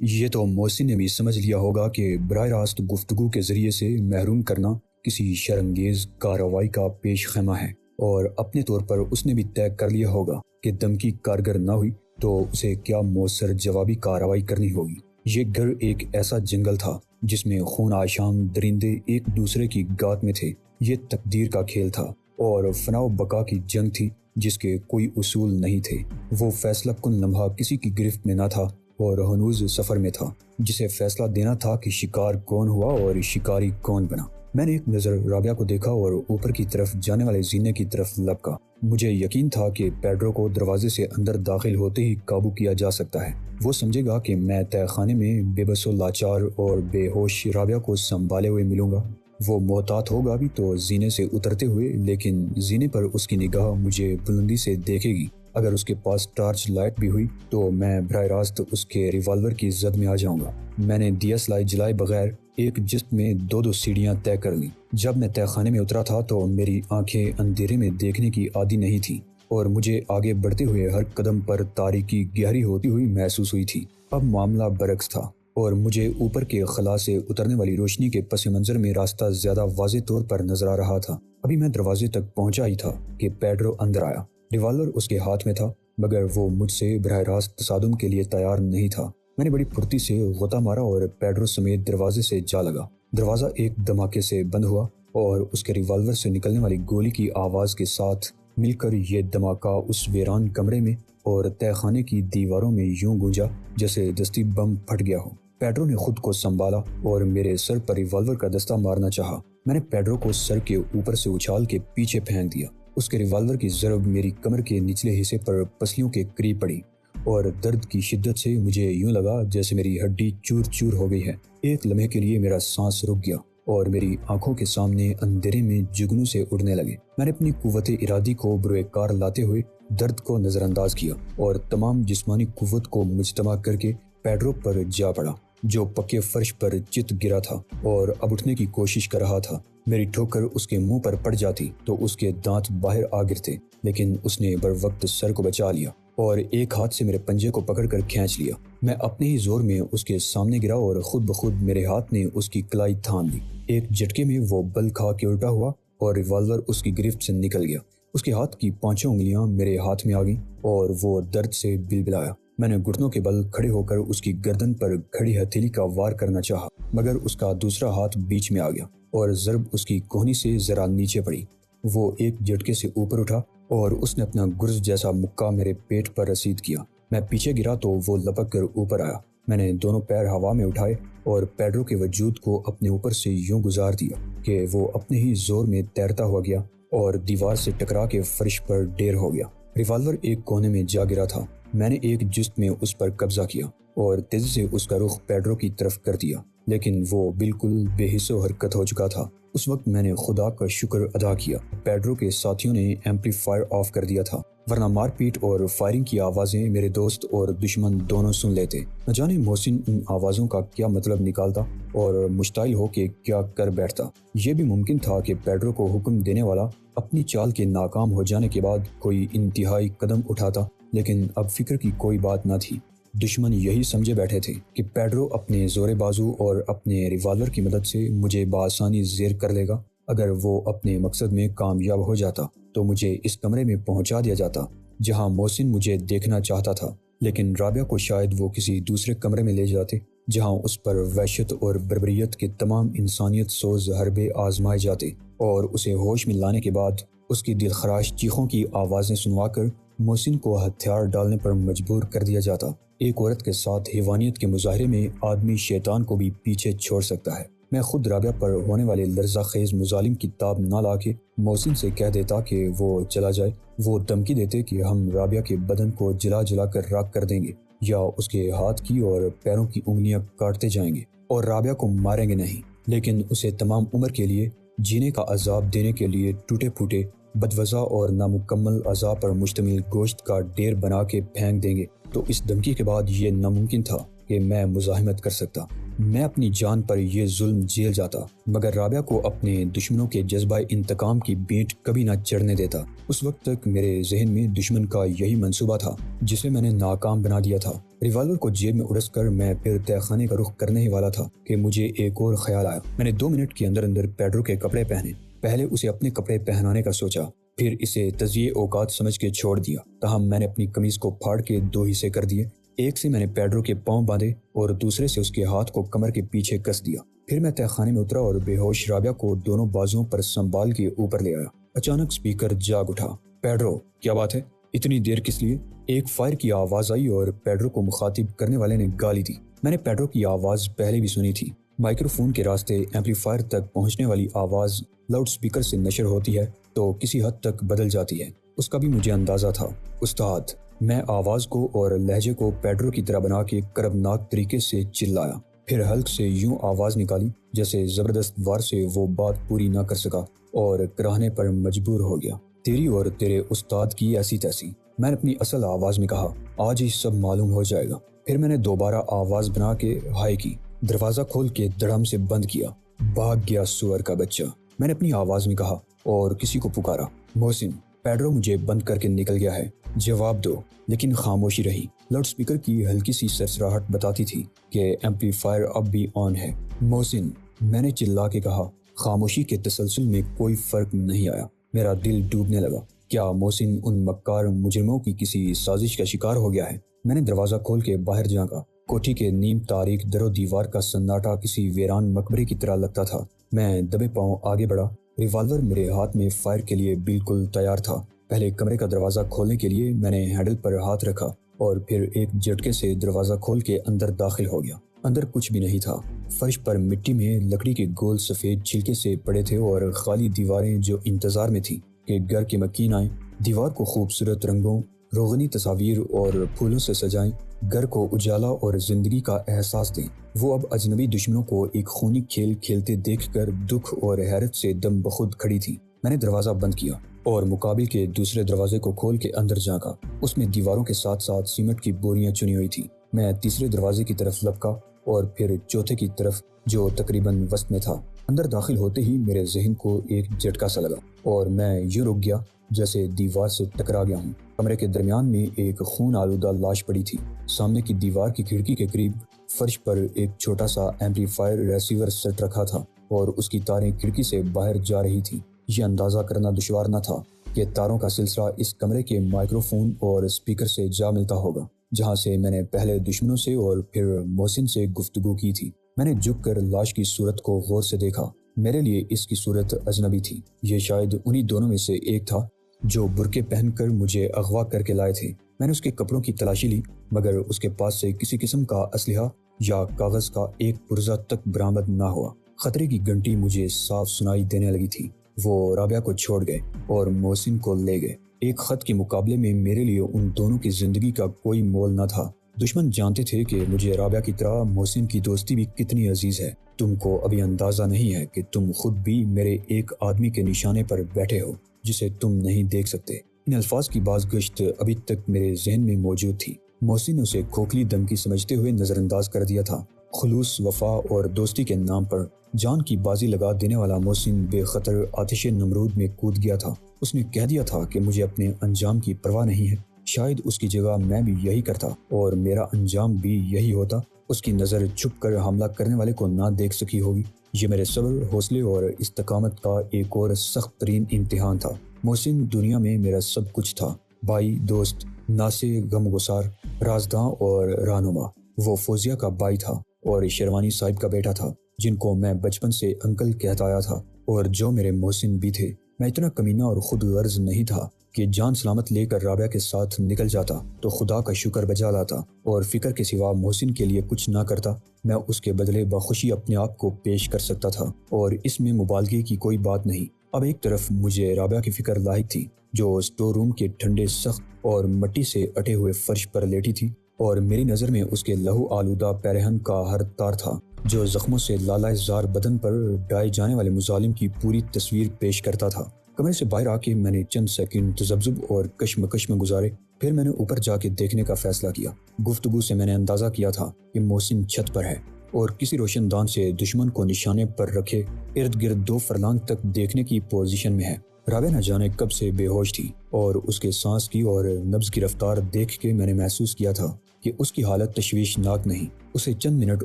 یہ تو محسن نے بھی سمجھ لیا ہوگا کہ براہ راست گفتگو کے ذریعے سے محروم کرنا کسی شرمگیز کارروائی کا پیش خیمہ ہے، اور اپنے طور پر اس نے بھی طے کر لیا ہوگا کہ دھمکی کارگر نہ ہوئی تو اسے کیا مؤثر جوابی کارروائی کرنی ہوگی۔ یہ گھر ایک ایسا جنگل تھا جس میں خون آشام درندے ایک دوسرے کی گات میں تھے۔ یہ تقدیر کا کھیل تھا اور فنا و بقا کی جنگ تھی جس کے کوئی اصول نہیں تھے۔ وہ فیصلہ کن لمحہ کسی کی گرفت میں نہ تھا اور ہنوز سفر میں تھا، جسے فیصلہ دینا تھا کہ شکار کون ہوا اور شکاری کون بنا۔ میں نے ایک نظر رابعہ کو دیکھا اور اوپر کی طرف جانے والے زینے کی طرف لپکا۔ مجھے یقین تھا کہ پیڈرو کو دروازے سے اندر داخل ہوتے ہی قابو کیا جا سکتا ہے۔ وہ سمجھے گا کہ میں تہہ خانے میں بے بس و لاچار اور بے ہوش رابعہ کو سنبھالے ہوئے ملوں گا۔ وہ محتاط ہوگا بھی تو زینے سے اترتے ہوئے، لیکن زینے پر اس کی نگاہ مجھے بلندی سے دیکھے گی۔ اگر اس کے پاس ٹارچ لائٹ بھی ہوئی تو میں براہ راست اس کے ریوالور کی زد میں آ جاؤں گا۔ میں نے دیا سلائی جلائے بغیر ایک جست میں دو سیڑھیاں طے کر لیں۔ جب میں تہہ خانے میں اترا تھا تو میری آنکھیں اندھیرے میں دیکھنے کی عادی نہیں تھیں اور مجھے آگے بڑھتے ہوئے ہر قدم پر تاریکی گہری ہوتی ہوئی محسوس ہوئی تھی۔ اب معاملہ برعکس تھا اور مجھے اوپر کے خلا سے اترنے والی روشنی کے پس منظر میں راستہ زیادہ واضح طور پر نظر آ رہا تھا۔ ابھی میں دروازے تک پہنچا ہی تھا کہ پیڈرو اندر آیا۔ ریوالور اس کے ہاتھ میں تھا، مگر وہ مجھ سے براہ راست تصادم کے لیے تیار نہیں تھا۔ میں نے بڑی پھرتی سے غوطہ مارا اور پیڈرو سمیت دروازے سے جا لگا۔ دروازہ ایک دھماکے سے بند ہوا اور اس کے ریوالور سے نکلنے والی گولی کی آواز کے ساتھ مل کر یہ دھماکہ اس ویران کمرے میں اور تہہ خانے کی دیواروں میں یوں گونجا جیسے دستی بم پھٹ گیا ہو۔ پیڈرو نے خود کو سنبھالا اور میرے سر پر ریوالور کا دستہ مارنا چاہا۔ میں نے پیڈرو کو سر کے اوپر سے اچھال کے پیچھے پھینک دیا۔ اس کے ریوالور کی ضرب میری کمر کے نچلے حصے پر پسلیوں کے قریب پڑی اور درد کی شدت سے مجھے یوں لگا جیسے میری ہڈی چور چور ہو گئی ہے۔ ایک لمحے کے لیے میرا سانس رک گیا اور میری آنکھوں کے سامنے اندھیرے میں جگنوں سے اڑنے لگے۔ میں نے اپنی قوت ارادی کو بروئے کار لاتے ہوئے درد کو نظر انداز کیا اور تمام جسمانی قوت کو مجتمع کر کے پیڈرو پر جا پڑا، جو پکے فرش پر چت گرا تھا اور اب اٹھنے کی کوشش کر رہا تھا۔ میری ٹھوکر اس کے منہ پر پڑ جاتی تو اس کے دانت باہر آ گرتے، لیکن اس نے بر وقت سر کو بچا لیا اور ایک ہاتھ سے میرے پنجے کو پکڑ کر کھینچ لیا۔ میں اپنے ہی زور میں اس کے سامنے گرا اور خود بخود میرے ہاتھ نے اس کی کلائی تھام لی۔ ایک جھٹکے میں وہ بل کھا کے الٹا ہوا اور ریوالور اس کی گرفت سے نکل گیا۔ اس کے ہاتھ کی پانچوں انگلیاں میرے ہاتھ میں آ گئیں اور وہ درد سے بلبلایا۔ میں نے گھٹنوں کے بل کھڑے ہو کر اس کی گردن پر کھڑی ہتھیلی کا وار کرنا چاہا، مگر اس کا دوسرا ہاتھ بیچ میں آ گیا اور ضرب اس کی کوہنی سے ذرا نیچے پڑی۔ وہ ایک جھٹکے سے اوپر اٹھا اور اس نے اپنا گرز جیسا مکہ میرے پیٹ پر رسید کیا۔ میں پیچھے گرا تو وہ لپک کر اوپر آیا۔ میں نے دونوں پیر ہوا میں اٹھائے اور پیڈرو کے وجود کو اپنے اوپر سے یوں گزار دیا کہ وہ اپنے ہی زور میں تیرتا ہوا گیا اور دیوار سے ٹکرا کے فرش پر ڈھیر ہو گیا۔ ریوالور ایک کونے میں جا گرا تھا۔ میں نے ایک جست میں اس پر قبضہ کیا اور تیزی سے اس کا رخ پیڈرو کی طرف کر دیا، لیکن وہ بالکل بے حس و حرکت ہو چکا تھا۔ اس وقت میں نے خدا کا شکر ادا کیا پیڈرو کے ساتھیوں نے ایمپلیفائر آف کر دیا تھا، ورنہ مار پیٹ اور فائرنگ کی آوازیں میرے دوست اور دشمن دونوں سن لیتے۔ نہ جانے محسن ان آوازوں کا کیا مطلب نکالتا اور مشتعل ہو کے کیا کر بیٹھتا۔ یہ بھی ممکن تھا کہ پیڈرو کو حکم دینے والا اپنی چال کے ناکام ہو جانے کے بعد کوئی انتہائی قدم اٹھاتا، لیکن اب فکر کی کوئی بات نہ تھی۔ دشمن یہی سمجھے بیٹھے تھے کہ پیڈرو اپنے زور بازو اور اپنے ریوالور کی مدد سے مجھے بآسانی زیر کر لے گا۔ اگر وہ اپنے مقصد میں کامیاب ہو جاتا تو مجھے اس کمرے میں پہنچا دیا جاتا جہاں محسن مجھے دیکھنا چاہتا تھا، لیکن رابعہ کو شاید وہ کسی دوسرے کمرے میں لے جاتے جہاں اس پر وحشت اور بربریت کے تمام انسانیت سوز حربے آزمائے جاتے، اور اسے ہوش میں لانے کے بعد اس کی دلخراش چیخوں کی آوازیں سنوا کر محسن کو ہتھیار ڈالنے پر مجبور کر دیا جاتا۔ ایک عورت کے ساتھ حیوانیت کے مظاہرے میں آدمی شیطان کو بھی پیچھے چھوڑ سکتا ہے۔ میں خود رابعہ پر ہونے والے لرزہ خیز مظالم کی تاب نہ لا کے محسن سے کہہ دیتا کہ وہ چلا جائے۔ وہ دھمکی دیتے کہ ہم رابعہ کے بدن کو جلا جلا کر راکھ کر دیں گے یا اس کے ہاتھ کی اور پیروں کی انگلیاں کاٹتے جائیں گے اور رابعہ کو ماریں گے نہیں، لیکن اسے تمام عمر کے لیے جینے کا عذاب دینے کے لیے ٹوٹے پھوٹے بدوضع اور نامکمل اعضاء پر مشتمل گوشت کا ڈھیر بنا کے پھینک دیں گے۔ تو اس دھمکی کے بعد یہ ناممکن تھا کہ میں مزاحمت کر سکتا۔ میں اپنی جان پر یہ ظلم جھیل جاتا، مگر رابعہ کو اپنے دشمنوں کے جذبہ انتقام کی بینٹ کبھی نہ چڑھنے دیتا۔ اس وقت تک میرے ذہن میں دشمن کا یہی منصوبہ تھا جسے میں نے ناکام بنا دیا تھا۔ ریوالور کو جیب میں اڑس کر میں پھر تہہ خانے کا رخ کرنے ہی والا تھا کہ مجھے ایک اور خیال آیا۔ میں نے 2 منٹ کے اندر اندر پیڈرو کے کپڑے پہنے۔ پہلے اسے اپنے کپڑے پہنانے کا سوچا، پھر اسے تضییع اوقات سمجھ کے چھوڑ دیا۔ تاہم میں نے اپنی قمیض کو پھاڑ کے 2 حصے کر دیے۔ ایک سے میں نے پیڈرو کے پاؤں باندھے اور دوسرے سے اس کے ہاتھ کو کمر کے پیچھے کس دیا۔ پھر میں تہہ خانے میں اترا اور بے ہوش رابعہ کو دونوں بازوؤں پر سنبھال کے اوپر لے آیا۔ اچانک اسپیکر جاگ اٹھا۔ پیڈرو، کیا بات ہے؟ اتنی دیر کس لیے؟ ایک فائر کی آواز آئی اور پیڈرو کو مخاطب کرنے والے نے گالی دی۔ میں نے پیڈرو کی آواز پہلے بھی سنی تھی۔ مائکرو فون کے راستے ایمپلیفائر تک پہنچنے والی آواز لاؤڈ سپیکر سے نشر ہوتی ہے تو کسی حد تک بدل جاتی ہے، اس کا بھی مجھے اندازہ تھا۔ استاد، میں آواز کو اور لہجے کو پیڈرو کی طرح بنا کے کربناک طریقے سے چلایا، پھر حلق سے یوں آواز نکالی جیسے زبردست وار سے وہ بات پوری نہ کر سکا اور کراہنے پر مجبور ہو گیا۔ تیری اور تیرے استاد کی ایسی تیسی۔ میں نے اپنی اصل آواز میں کہا، آج ہی سب معلوم ہو جائے گا۔ پھر میں نے دوبارہ آواز بنا کے ہائی کی، دروازہ کھول کے دڑم سے بند کیا۔ بھاگ گیا سور کا بچہ، میں نے اپنی آواز میں کہا اور کسی کو پکارا، محسن۔ پیڈرو مجھے بند کر کے نکل گیا ہے، جواب دو۔ لیکن خاموشی رہی۔ لاؤڈ سپیکر کی ہلکی سی سرسراہٹ بتاتی تھی کہ ایمپلیفائر اب بھی آن ہے۔ محسن، میں نے چلا کے کہا۔ خاموشی کے تسلسل میں کوئی فرق نہیں آیا۔ میرا دل ڈوبنے لگا۔ کیا محسن ان مکار مجرموں کی کسی سازش کا شکار ہو گیا ہے؟ میں نے دروازہ کھول کے باہر جھانکا۔ کوٹھی کے نیم تاریک در و دیوار کا سناٹا کسی ویران مقبرے کی طرح لگتا تھا۔ میں دبے پاؤں آگے بڑھا۔ ریوالور میرے ہاتھ میں فائر کے لیے بالکل تیار تھا۔ پہلے کمرے کا دروازہ کھولنے کے لیے میں نے ہینڈل پر ہاتھ رکھا اور پھر ایک جھٹکے سے دروازہ کھول کے اندر داخل ہو گیا۔ اندر کچھ بھی نہیں تھا۔ فرش پر مٹی میں لکڑی کے گول سفید چھلکے سے پڑے تھے اور خالی دیواریں جو انتظار میں تھیں کہ گھر کے مکین آئیں، دیوار کو خوبصورت رنگوں، روغنی تصاویر اور پھولوں سے سجائیں، گھر کو اجالا اور زندگی کا احساس دیں۔ وہ اب اجنبی دشمنوں کو ایک خونی کھیل کھیلتے دیکھ کر دکھ اور حیرت سے دم بخود کھڑی تھی۔ میں نے دروازہ بند کیا اور مقابل کے دوسرے دروازے کو کھول کے اندر جھانکا۔ اس میں دیواروں کے ساتھ ساتھ سیمنٹ کی بوریاں چنی ہوئی تھیں۔ میں تیسرے دروازے کی طرف لپکا اور پھر چوتھے کی طرف جو تقریباً وسط میں تھا۔ اندر داخل ہوتے ہی میرے ذہن کو ایک جھٹکا سا لگا اور میں یوں رک گیا جیسے دیوار سے ٹکرا گیا ہوں۔ کمرے کے درمیان میں ایک خون آلودہ لاش پڑی تھی۔ سامنے کی دیوار کی کھڑکی کے قریب فرش پر ایک چھوٹا سا ایمپلیفائر ریسیور سیٹ رکھا تھا اور اس کی تاریں کھڑکی سے باہر جا رہی تھیں۔ یہ اندازہ کرنا دشوار نہ تھا کہ تاروں کا سلسلہ اس کمرے کے مائکرو فون اور اسپیکر سے جا ملتا ہوگا جہاں سے میں نے پہلے دشمنوں سے اور پھر محسن سے گفتگو کی تھی۔ میں نے جھک کر لاش کی صورت کو غور سے دیکھا۔ میرے لیے اس کی صورت اجنبی تھی۔ یہ شاید انہی دونوں میں سے ایک تھا جو برقعے پہن کر مجھے اغوا کر کے لائے تھے۔ میں نے اس کے کپڑوں کی تلاشی لی مگر اس کے پاس سے کسی قسم کا اسلحہ یا کاغذ کا ایک پرزہ تک برآمد نہ ہوا۔ خطرے کی گھنٹی مجھے صاف سنائی دینے لگی تھی۔ وہ رابعہ کو چھوڑ گئے اور محسن کو لے گئے۔ ایک خط کے مقابلے میں میرے لیے ان دونوں کی زندگی کا کوئی مول نہ تھا۔ دشمن جانتے تھے کہ مجھے رابعہ کی طرح محسن کی دوستی بھی کتنی عزیز ہے۔ تم کو ابھی اندازہ نہیں ہے کہ تم خود بھی میرے ایک آدمی کے نشانے پر بیٹھے ہو جسے تم نہیں دیکھ سکتے۔ ان الفاظ کی باز گشت ابھی تک میرے ذہن میں موجود تھی۔ محسن نے اسے کھوکھلی دھمکی سمجھتے ہوئے نظر انداز کر دیا تھا۔ خلوص، وفا اور دوستی کے نام پر جان کی بازی لگا دینے والا محسن بے خطر آتش نمرود میں کود گیا تھا۔ اس نے کہہ دیا تھا کہ مجھے اپنے انجام کی پرواہ نہیں ہے۔ شاید اس کی جگہ میں بھی یہی کرتا اور میرا انجام بھی یہی ہوتا۔ اس کی نظر چھپ کر حملہ کرنے والے کو نہ دیکھ سکی ہوگی۔ یہ میرے صبر، حوصلے اور استقامت کا ایک اور سخت ترین امتحان تھا۔ محسن دنیا میں میرا سب کچھ تھا، بھائی، دوست، ناسے غمگسار، رازداں اور رہنما۔ وہ فوزیہ کا بھائی تھا اور شیروانی صاحب کا بیٹا تھا جن کو میں بچپن سے انکل کہتا آیا تھا اور جو میرے محسن بھی تھے۔ میں اتنا کمینہ اور خود غرض نہیں تھا کہ جان سلامت لے کر رابعہ کے ساتھ نکل جاتا تو خدا کا شکر بجا لاتا اور فکر کے سوا محسن کے لیے کچھ نہ کرتا۔ میں اس کے بدلے بخوشی اپنے آپ کو پیش کر سکتا تھا اور اس میں مبالغے کی کوئی بات نہیں۔ اب ایک طرف مجھے رابعہ کی فکر لاحق تھی جو اسٹور روم کے ٹھنڈے سخت اور مٹی سے اٹے ہوئے فرش پر لیٹی تھی اور میری نظر میں اس کے لہو آلودہ پیرہن کا ہر تار تھا جو زخموں سے لالہ زار بدن پر ڈائے جانے والے مظالم کی پوری تصویر پیش کرتا تھا۔ کمرے سے باہر آ کے میں نے چند سیکنڈ تذبذب اور کشمکش میں گزارے، پھر میں نے اوپر جا کے دیکھنے کا فیصلہ کیا۔ گفتگو سے میں نے اندازہ کیا تھا کہ محسن چھت پر ہے اور کسی روشن دان سے دشمن کو نشانے پر رکھے ارد گرد 2 فرلانگ تک دیکھنے کی پوزیشن میں ہے۔ رابعہ نہ جانے کب سے بے ہوش تھی اور اس کے سانس کی اور نبض کی رفتار دیکھ کے میں نے محسوس کیا تھا کہ اس کی حالت تشویشناک نہیں، اسے چند منٹ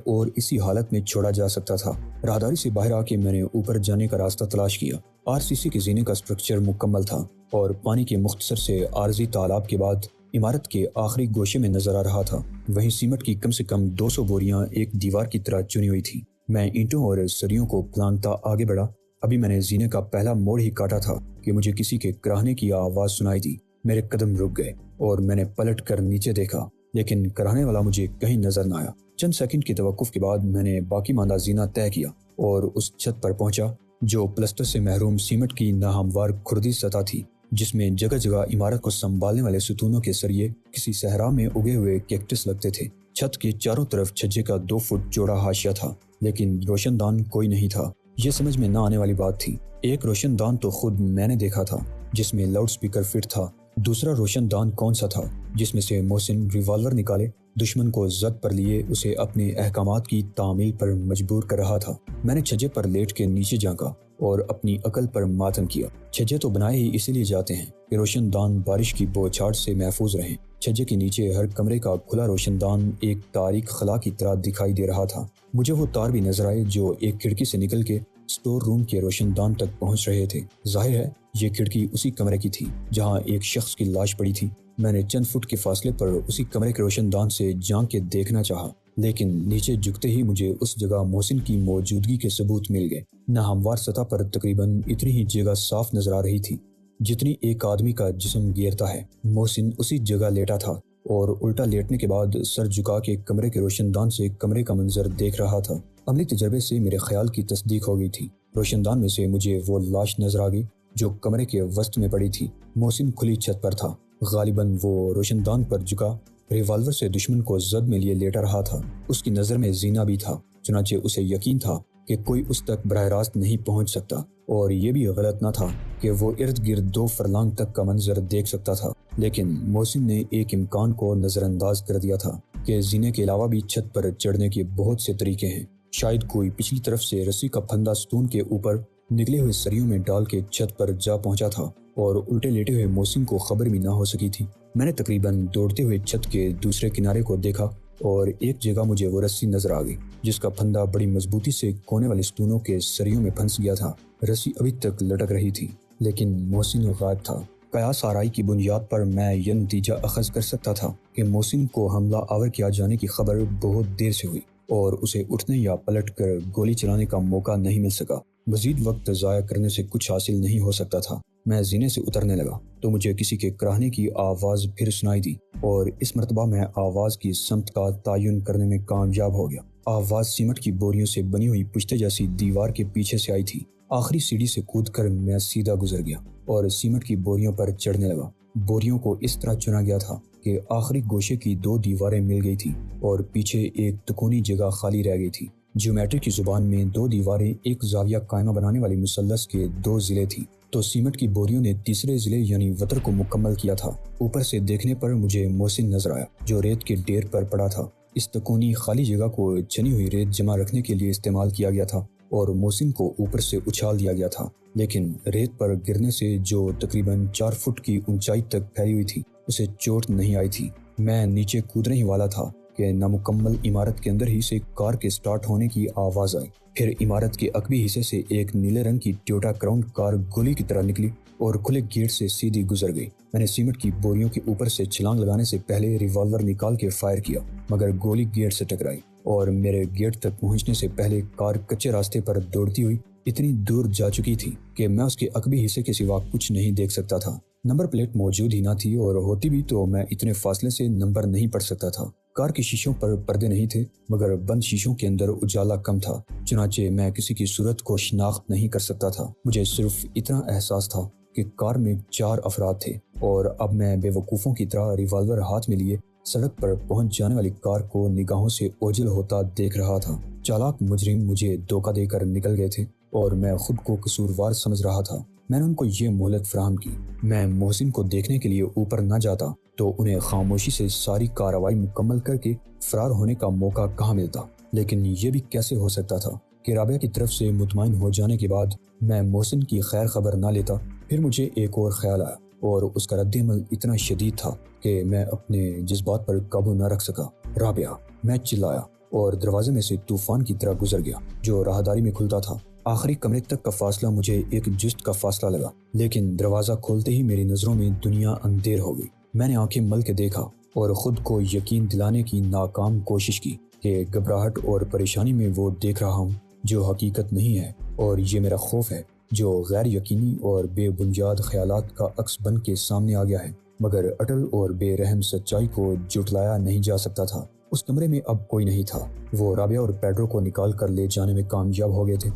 اور اسی حالت میں چھوڑا جا سکتا تھا۔ راہداری سے باہر آ کے میں نے اوپر جانے کا راستہ تلاش کیا۔ RCC کے زینے کا سٹرکچر مکمل تھا اور پانی کے مختصر سے عارضی تالاب کے بعد عمارت کے آخری گوشے میں نظر آ رہا تھا۔ وہیں سیمٹ کی کم سے کم 200 بوریاں ایک دیوار کی طرح چنی ہوئی تھی۔ میں اینٹوں اور سریوں کو پلانگتا آگے بڑھا۔ ابھی میں نے زینے کا پہلا موڑ ہی کاٹا تھا کہ مجھے کسی کے کراہنے کی آواز سنائی دی۔ میرے قدم رک گئے اور میں نے پلٹ کر نیچے دیکھا، لیکن کراہنے والا مجھے کہیں نظر نہ آیا۔ چند سیکنڈ کی توقف کے بعد میں نے باقی ماندہ زینہ طے کیا اور اس چھت پر پہنچا جو پلسٹر سے محروم سیمٹ کی ناہموار کھردی سطح تھی، جس میں جگہ جگہ عمارت کو سنبھالنے والے ستونوں کے سریے کسی صحرا میں اگے ہوئے کیکٹس لگتے تھے۔ چھت کے چاروں طرف چھجے کا 2 فٹ چوڑا حاشیہ تھا، لیکن روشن دان کوئی نہیں تھا۔ یہ سمجھ میں نہ آنے والی بات تھی۔ ایک روشن دان تو خود میں نے دیکھا تھا جس میں لاؤڈ سپیکر فٹ تھا۔ دوسرا روشن دان کون سا تھا جس میں سے محسن ریوالور نکالے دشمن کو زد پر لیے اسے اپنے احکامات کی تعمیل پر مجبور کر رہا تھا۔ میں نے چھجے پر لیٹ کے نیچے جھانکا اور اپنی عقل پر ماتم کیا۔ چھجے تو بنائے ہی اسی لیے جاتے ہیں کہ روشن دان بارش کی بوچھاڑ سے محفوظ رہیں۔ چھجے کے نیچے ہر کمرے کا کھلا روشن دان ایک تاریک خلا کی طرح دکھائی دے رہا تھا۔ مجھے وہ تار بھی نظر آئے جو ایک کھڑکی سے نکل کے اسٹور روم کے روشن دان تک پہنچ رہے تھے۔ ظاہر ہے یہ کھڑکی اسی کمرے کی تھی جہاں ایک شخص کی لاش پڑی تھی۔ میں نے چند فٹ کے فاصلے پر اسی کمرے کے روشن دان سے جھانک کے دیکھنا چاہا، لیکن نیچے جھکتے ہی مجھے اس جگہ محسن کی موجودگی کے ثبوت مل گئے۔ ناہموار سطح پر تقریباً اتنی ہی جگہ صاف نظر آ رہی تھی جتنی ایک آدمی کا جسم گھیرتا ہے۔ محسن اسی جگہ لیٹا تھا اور الٹا لیٹنے کے بعد سر جھکا کے کمرے کے روشن دان سے کمرے کا منظر دیکھ رہا تھا۔ عملی تجربے سے میرے خیال کی تصدیق ہو گئی تھی۔ روشن دان میں سے مجھے وہ لاش نظر آ گئی جو کمرے کے وسط میں پڑی تھی۔ محسن کھلی چھت پر تھا، غالباً وہ روشن دان پر جھکا ریوالور سے دشمن کو زد میں لیے لیٹا رہا تھا۔ اس کی نظر میں زینہ بھی تھا، چنانچہ اسے یقین تھا کہ کوئی اس تک براہ راست نہیں پہنچ سکتا، اور یہ بھی غلط نہ تھا کہ وہ ارد گرد 2 فرلانگ تک کا منظر دیکھ سکتا تھا۔ لیکن محسن نے ایک امکان کو نظر انداز کر دیا تھا کہ زینے کے علاوہ بھی چھت پر چڑھنے کے بہت سے طریقے ہیں۔ شاید کوئی پچھلی طرف سے رسی کا پھندا ستون کے اوپر نکلے ہوئے سریوں میں ڈال کے چھت پر جا پہنچا تھا اور الٹے لیٹے ہوئے محسن کو خبر بھی نہ ہو سکی تھی۔ میں نے تقریباً دوڑتے ہوئے چھت کے دوسرے کنارے کو دیکھا اور ایک جگہ مجھے وہ رسی نظر آ گئی جس کا پھندا بڑی مضبوطی سے کونے والے ستونوں کے سریوں میں پھنس گیا تھا۔ رسی ابھی تک لٹک رہی تھی لیکن محسن غائب تھا۔ قیاس آرائی کی بنیاد پر میں یہ نتیجہ اخذ کر سکتا تھا کہ محسن کو حملہ آور کیا جانے کی خبر بہت دیر سے ہوئی اور اسے اٹھنے یا پلٹ کر گولی چلانے کا موقع نہیں مل سکا۔ مزید وقت ضائع کرنے سے کچھ حاصل نہیں ہو سکتا تھا۔ میں زینے سے اترنے لگا تو مجھے کسی کے کراہنے کی آواز پھر سنائی دی اور اس مرتبہ میں آواز کی سمت کا تعین کرنے میں کامیاب ہو گیا۔ آواز سیمٹ کی بوریوں سے بنی ہوئی پشتے جیسی دیوار کے پیچھے سے آئی تھی۔ آخری سیڑھی سے کود کر میں سیدھا گزر گیا اور سیمٹ کی بوریوں پر چڑھنے لگا۔ بوریوں کو اس طرح چنا گیا تھا کہ آخری گوشے کی 2 دیواریں مل گئی تھی اور پیچھے ایک تکونی جگہ خالی رہ گئی تھی۔ جیومیٹری کی زبان میں 2 دیواریں ایک زاویہ قائمہ بنانے والی مثلث کے 2 ضلع تھیں، تو سیمٹ کی بوریوں نے تیسرے ضلع یعنی وتر کو مکمل کیا تھا۔ اوپر سے دیکھنے پر مجھے محسن نظر آیا جو ریت کے ڈھیر پر پڑا تھا۔ اس تکونی خالی جگہ کو چنی ہوئی ریت جمع رکھنے کے لیے استعمال کیا گیا تھا اور محسن کو اوپر سے اچھال دیا گیا تھا، لیکن ریت پر گرنے سے جو تقریباً 4 فٹ کی اونچائی تک پھیلی ہوئی تھی اسے چوٹ نہیں آئی تھی۔ میں نیچے کودنے ہی والا تھا کہ نامکمل عمارت کے اندر ہی سے کار کے سٹارٹ ہونے کی آواز آئی۔ پھر عمارت کے عقبی حصے سے ایک نیلے رنگ کی ٹویوٹا کراؤن کار گولی کی طرح نکلی اور کھلے گیٹ سے سیدھی گزر گئی۔ میں نے سیمٹ کی بوریوں کے اوپر سے چھلانگ لگانے سے پہلے ریوالور نکال کے فائر کیا، مگر گولی گیٹ سے ٹکرائی اور میرے گیٹ تک پہنچنے سے پہلے کار کچے راستے پر دوڑتی ہوئی اتنی دور جا چکی تھی کہ میں اس کے عقبی حصے کے سوا کچھ نہیں دیکھ سکتا تھا۔ نمبر پلیٹ موجود ہی نہ تھی اور ہوتی بھی تو میں اتنے فاصلے سے نمبر نہیں پڑھ سکتا تھا۔ کار کے شیشوں پر پردے نہیں تھے مگر بند شیشوں کے اندر اجالا کم تھا، چنانچہ میں کسی کی صورت کو شناخت نہیں کر سکتا تھا۔ مجھے صرف اتنا احساس تھا کہ کار میں 4 افراد تھے اور اب میں بے وقوفوں کی طرح ریوالور ہاتھ میں لیے سڑک پر پہنچ جانے والی کار کو نگاہوں سے اوجھل ہوتا دیکھ رہا تھا۔ چالاک مجرم مجھے دھوکہ دے کر نکل گئے تھے اور میں خود کو قصوروار سمجھ رہا تھا۔ میں نے ان کو یہ مہلت فراہم کی۔ میں محسن کو دیکھنے کے لیے اوپر نہ جاتا تو انہیں خاموشی سے ساری کارروائی مکمل کر کے فرار ہونے کا موقع کہاں ملتا۔ لیکن یہ بھی کیسے ہو سکتا تھا کہ رابعہ کی طرف سے مطمئن ہو جانے کے بعد میں محسن کی خیر خبر نہ لیتا؟ پھر مجھے ایک اور خیال آیا اور اس کا رد عمل اتنا شدید تھا کہ میں اپنے جذبات پر قابو نہ رکھ سکا۔ رابعہ! میں چلایا اور دروازے میں سے طوفان کی طرح گزر گیا جو راہداری میں کھلتا تھا۔ آخری کمرے تک کا فاصلہ مجھے ایک جست کا فاصلہ لگا، لیکن دروازہ کھولتے ہی میری نظروں میں دنیا اندھیر ہو گئی۔ میں نے آنکھیں مل کے دیکھا اور خود کو یقین دلانے کی ناکام کوشش کی کہ گھبراہٹ اور پریشانی میں وہ دیکھ رہا ہوں جو حقیقت نہیں ہے، اور یہ میرا خوف ہے جو غیر یقینی اور بے بنیاد خیالات کا عکس بن کے سامنے آ گیا ہے، مگر اٹل اور بے رحم سچائی کو جھٹلایا نہیں جا سکتا تھا۔ اس کمرے میں اب کوئی نہیں تھا۔ وہ رابعہ اور پیڈرو کو نکال کر لے جانے میں کامیاب ہو گئے تھے۔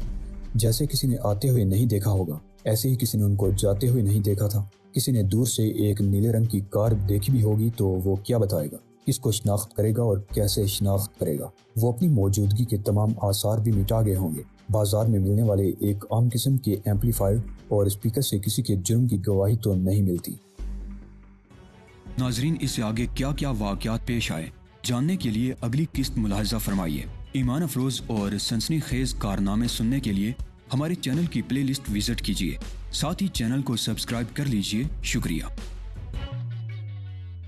جیسے کسی نے آتے ہوئے نہیں دیکھا ہوگا، ایسے ہی کسی نے ان کو جاتے ہوئے نہیں دیکھا تھا۔ کسی نے دور سے ایک نیلے رنگ کی کار دیکھی بھی ہوگی تو وہ کیا بتائے گا؟ کس کو شناخت کرے گا اور کیسے شناخت کرے گا؟ وہ اپنی موجودگی کے تمام آثار بھی مٹا گئے ہوں گے۔ بازار میں ملنے والے ایک عام قسم کے ایمپلیفائر اور اسپیکر سے کسی کے جرم کی گواہی تو نہیں ملتی۔ ناظرین، اس سے آگے کیا کیا واقعات پیش آئے جاننے کے لیے اگلی قسط ملاحظہ فرمائیے۔ ایمان افروز اور سنسنی خیز کارنامے سننے کے لیے ہمارے چینل کی پلے لسٹ وزٹ کیجیے، ساتھ ہی چینل کو سبسکرائب کر لیجیے۔ شکریہ۔